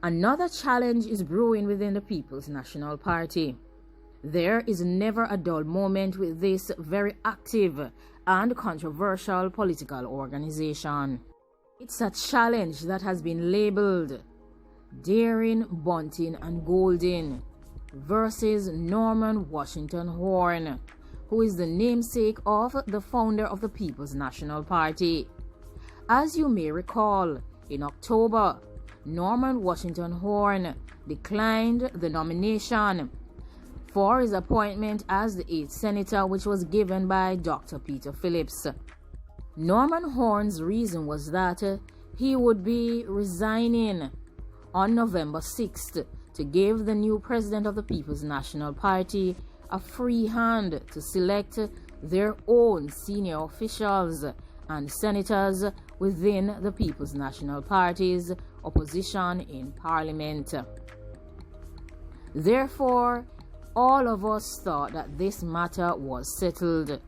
Another challenge is brewing within the People's National Party. There is never a dull moment with this very active and controversial political organization. It's a challenge that has been labeled Daring, Bunting and Golding versus Norman Washington Horne, who is the namesake of the founder of the People's National Party. As you may recall, in October, Norman Washington Horne declined the nomination for his appointment as the 8th senator, which was given by Dr. Peter Phillips. Norman Horne's reason was that he would be resigning on November 6th to give the new president of the People's National Party a free hand to select their own senior officials and senators within the People's National Party's opposition in Parliament. Therefore, all of us thought that this matter was settled,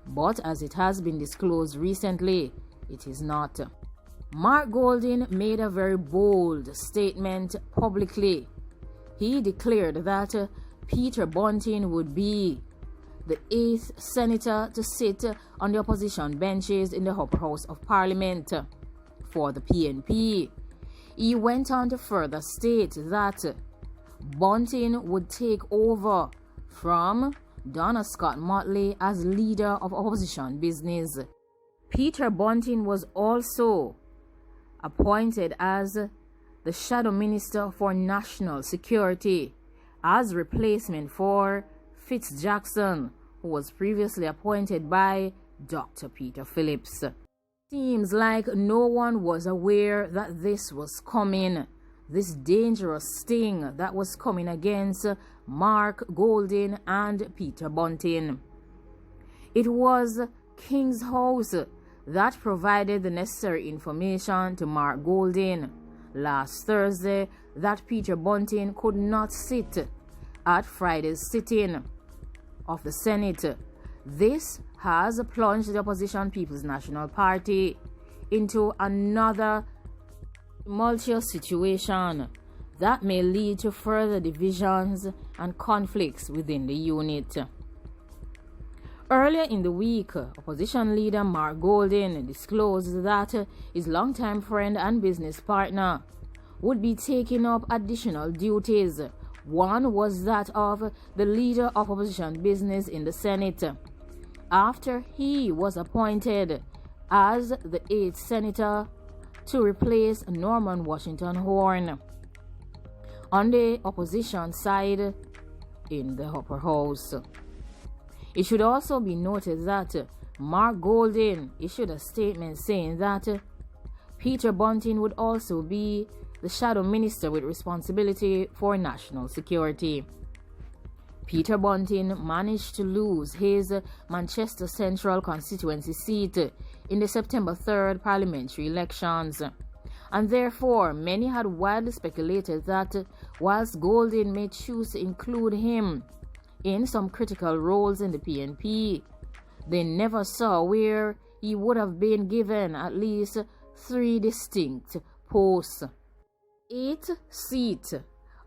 but as it has been disclosed recently, it is not. Mark Golding made a very bold statement publicly. He declared that Peter Bunting would be the 8th senator to sit on the opposition benches in the upper house of Parliament for the PNP. He went on to further state that Bunting would take over from Donna Scott Motley as leader of opposition business. Peter Bunting was also appointed as the Shadow Minister for National Security as replacement for Fitz Jackson, who was previously appointed by Dr. Peter Phillips. Seems like no one was aware that this was coming. This dangerous sting that was coming against Mark Golding and Peter Bunting. It was King's House that provided the necessary information to Mark Golding last Thursday that Peter Bunting could not sit at Friday's sitting of the Senate. This has plunged the opposition People's National Party into another tumultuous situation that may lead to further divisions and conflicts within the unit. Earlier in the week, opposition leader Mark Golding disclosed that his longtime friend and business partner would be taking up additional duties. One was that of the leader of opposition business in the Senate, after he was appointed as the 8th senator to replace Norman Washington Horne on the opposition side in the upper house. It should also be noted that Mark Golding issued a statement saying that Peter Bunting would also be the shadow minister with responsibility for national security. Peter Bunting managed to lose his Manchester Central constituency seat in the September 3rd parliamentary elections, and therefore many had widely speculated that whilst Golding may choose to include him in some critical roles in the PNP, they never saw where he would have been given at least 3 distinct posts. 8 seats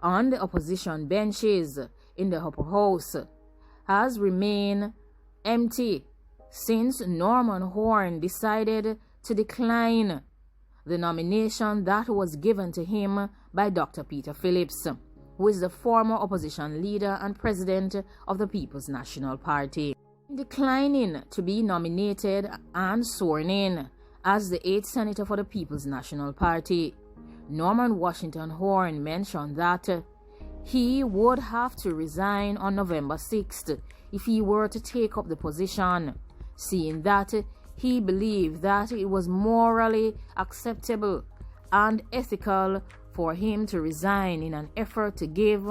on the opposition benches in the upper house has remained empty since Norman Horne decided to decline the nomination that was given to him by Dr. Peter Phillips, who is the former opposition leader and president of the People's National Party. Declining to be nominated and sworn in as the 8th senator for the People's National Party, Norman Washington Horne mentioned that he would have to resign on November 6th if he were to take up the position, seeing that he believed that it was morally acceptable and ethical for him to resign in an effort to give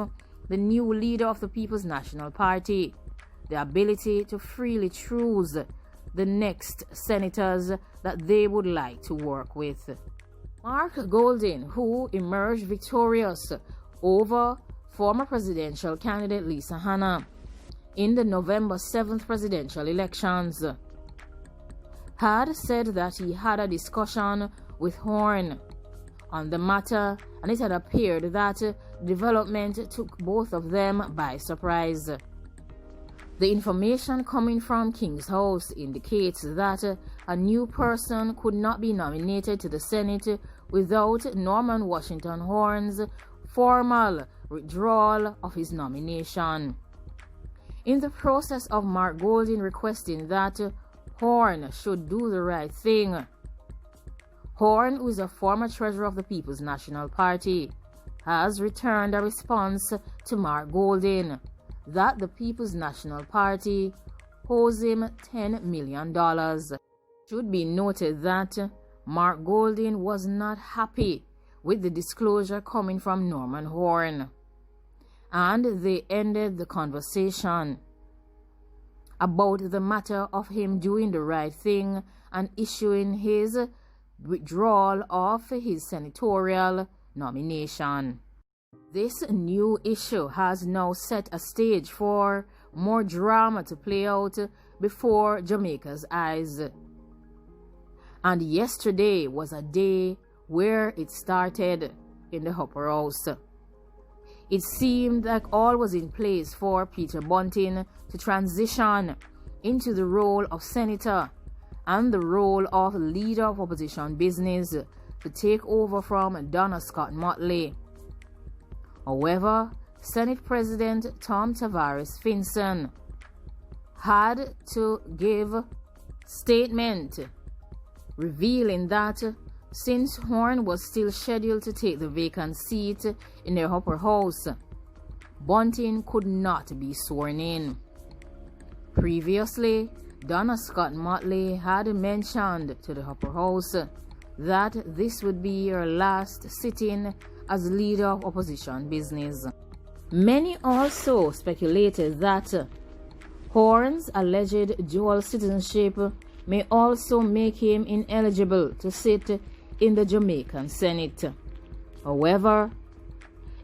the new leader of the People's National Party the ability to freely choose the next senators that they would like to work with. Mark Golding, who emerged victorious over former presidential candidate Lisa Hanna in the November 7th presidential elections, had said that he had a discussion with Horne on the matter and it had appeared that development took both of them by surprise. The information coming from King's House indicates that a new person could not be nominated to the Senate without Norman Washington Horne's formal withdrawal of his nomination. In the process of Mark Golding requesting that Horne should do the right thing, Horne, who is a former treasurer of the People's National Party, has returned a response to Mark Golding that the People's National Party owes him $10 million. It should be noted that Mark Golding was not happy with the disclosure coming from Norman Horne, and they ended the conversation about the matter of him doing the right thing and issuing his withdrawal of his senatorial nomination. This new issue has now set a stage for more drama to play out before Jamaica's eyes. And yesterday was a day where it started in the Upper House. It seemed like all was in place for Peter Bunting to transition into the role of senator and the role of leader of opposition business to take over from Donna Scott Motley. However, Senate President Tom Tavares Finson had to give a statement revealing that since Horne was still scheduled to take the vacant seat in the Upper House, Bunting could not be sworn in. Previously, Donna Scott Motley had mentioned to the Upper House that this would be her last sitting as leader of opposition business. Many also speculated that Horne's alleged dual citizenship may also make him ineligible to sit in the Jamaican Senate. However,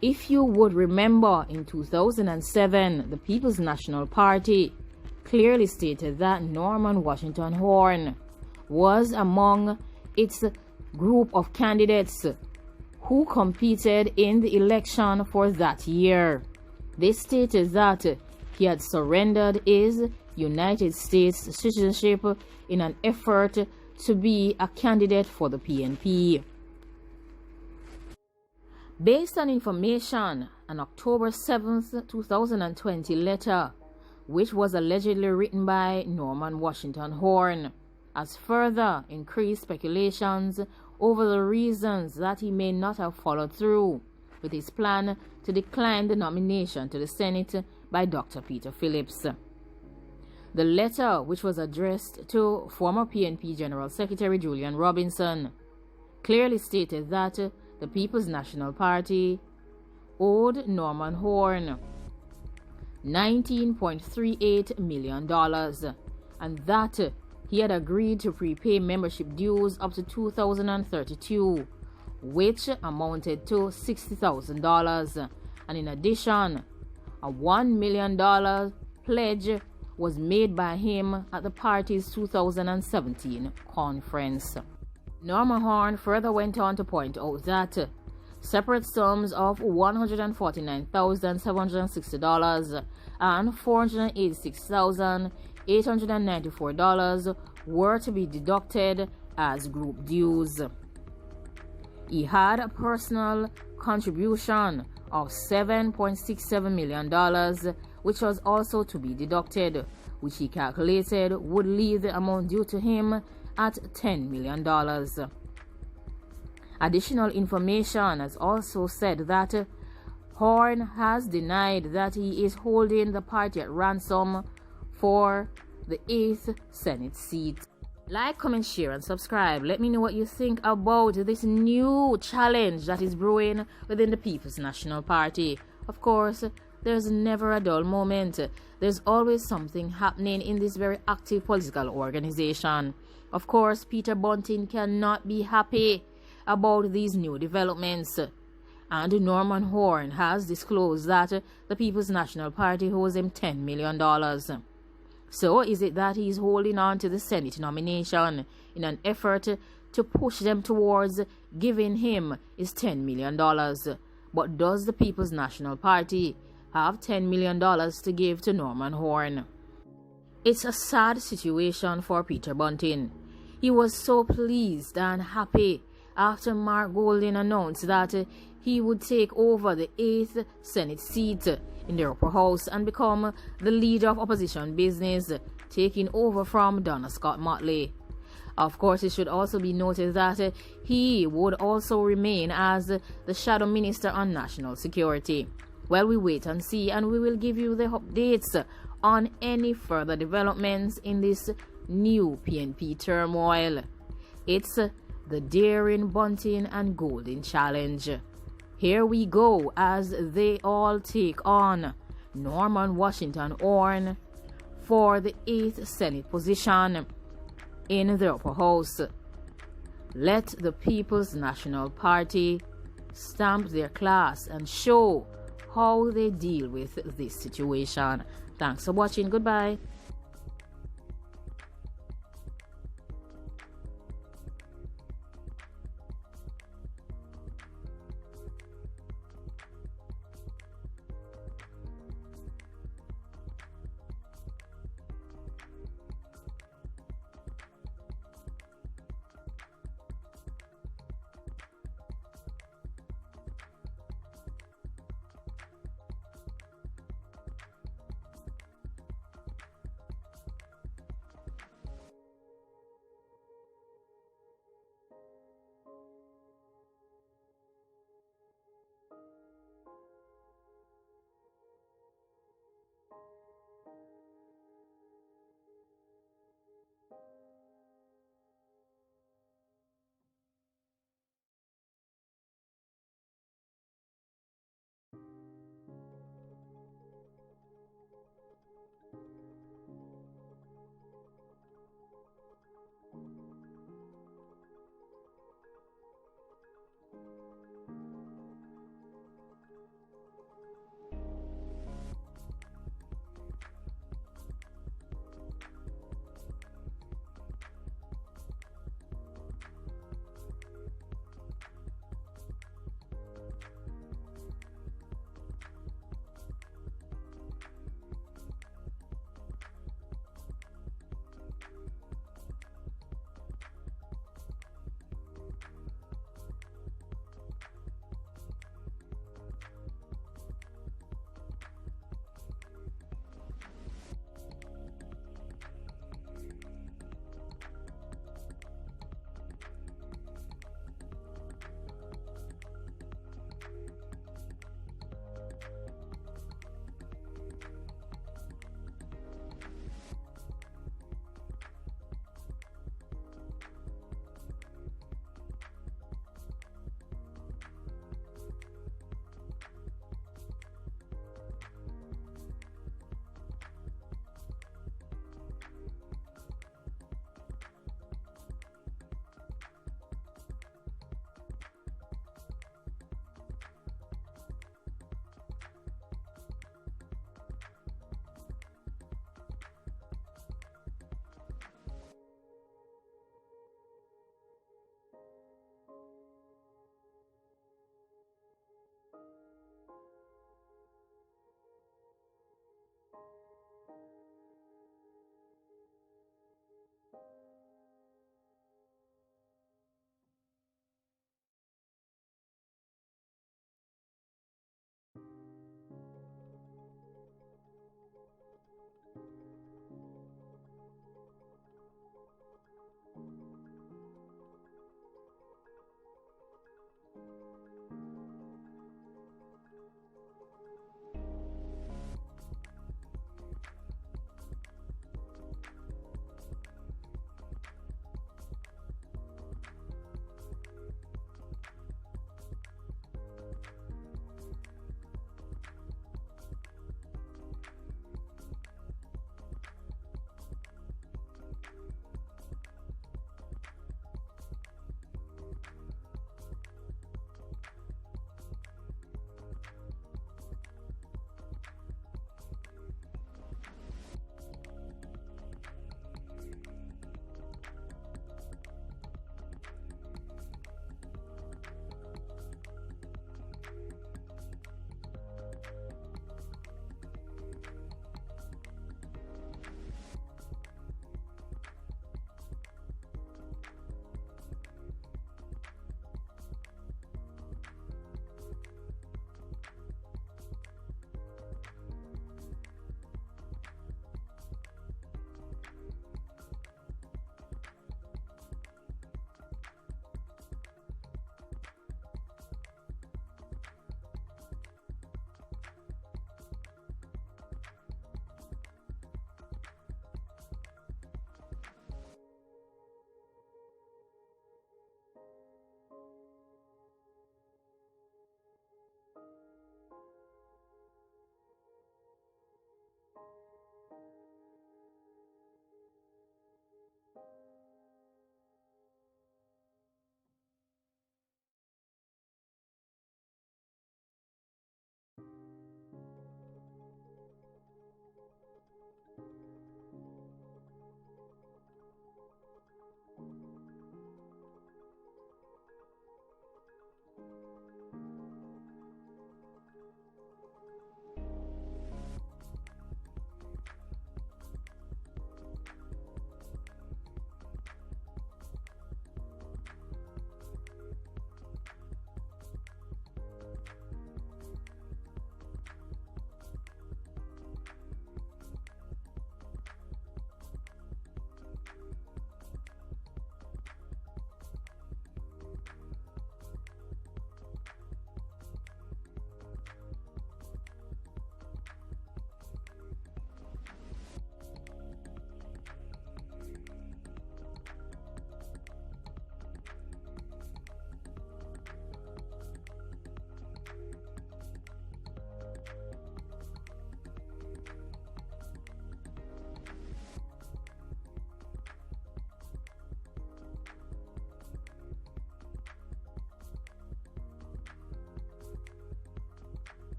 if you would remember, in 2007, the People's National Party clearly stated that Norman Washington Horne was among its group of candidates who competed in the election for that year. They stated that he had surrendered his United States citizenship in an effort to be a candidate for the PNP. Based on information, an October 7th, 2020 letter, which was allegedly written by Norman Washington Horne, has further increased speculations over the reasons that he may not have followed through with his plan to decline the nomination to the Senate by Dr. Peter Phillips. The letter, which was addressed to former PNP General Secretary Julian Robinson, clearly stated that the People's National Party owed Norman Horne $19.38 million, and that he had agreed to prepay membership dues up to 2032, which amounted to $60,000, and in addition, a $1 million pledge was made by him at the party's 2017 conference. Norman Horne further went on to point out that separate sums of $149,760 and $486,894 were to be deducted as group dues. He had a personal contribution of $7.67 million, which was also to be deducted, which he calculated would leave the amount due to him at $10 million. Additional information has also said that Horne has denied that he is holding the party at ransom for the 8th Senate seat. Like, comment, share, and subscribe. Let me know what you think about this new challenge that is brewing within the People's National Party. Of course, there's never a dull moment. There's always something happening in this very active political organization. Of course, Peter Bunting cannot be happy about these new developments. And Norman Horne has disclosed that the People's National Party owes him $10 million. So is it that he's holding on to the Senate nomination in an effort to push them towards giving him is $10 million. But does the People's National Party have $10 million to give to Norman Horne? It's a sad situation for Peter Bunting. He was so pleased and happy after Mark Golding announced that he would take over the 8th Senate seat in the upper house and become the leader of opposition business, taking over from Donna Scott Motley. Of course, it should also be noted that he would also remain as the shadow minister on national security. Well, we wait and see, and we will give you the updates on any further developments in this new PNP turmoil. It's the daring Bunting and Golding challenge. Here we go as they all take on Norman Washington Horne for the 8th Senate position in the upper house. Let the People's National Party stamp their class and show how they deal with this situation. Thanks for watching. Goodbye.